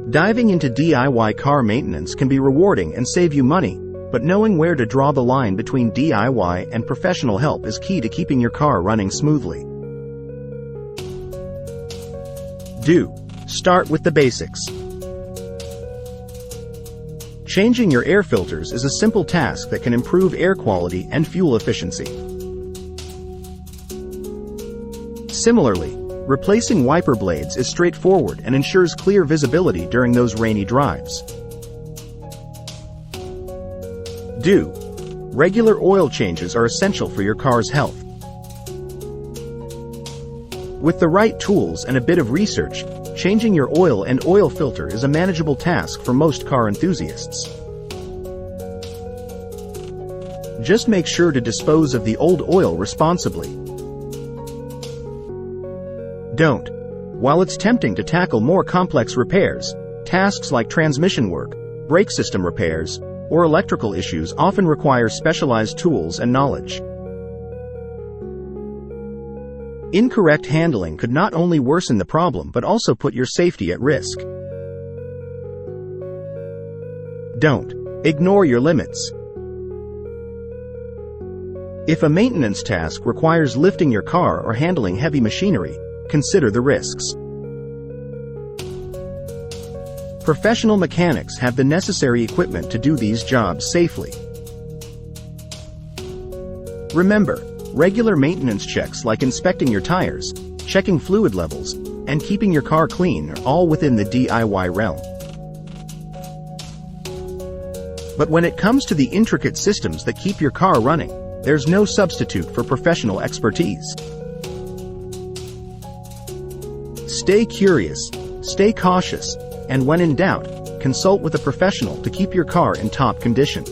Diving into DIY car maintenance can be rewarding and save you money, but knowing where to draw the line between DIY and professional help is key to keeping your car running smoothly. Start with the basics. Changing your air filters is a simple task that can improve air quality and fuel efficiency. Similarly, replacing wiper blades is straightforward and ensures clear visibility during those rainy drives. Regular oil changes are essential for your car's health. With the right tools and a bit of research, changing your oil and oil filter is a manageable task for most car enthusiasts. Just make sure to dispose of the old oil responsibly. While it's tempting to tackle more complex repairs, tasks like transmission work, brake system repairs, or electrical issues often require specialized tools and knowledge. Incorrect handling could not only worsen the problem but also put your safety at risk. Don't ignore your limits. If a maintenance task requires lifting your car or handling heavy machinery, consider the risks. Professional mechanics have the necessary equipment to do these jobs safely. Remember, regular maintenance checks like inspecting your tires, checking fluid levels, and keeping your car clean are all within the DIY realm. But when it comes to the intricate systems that keep your car running, there's no substitute for professional expertise. Stay curious, stay cautious, and when in doubt, consult with a professional to keep your car in top condition.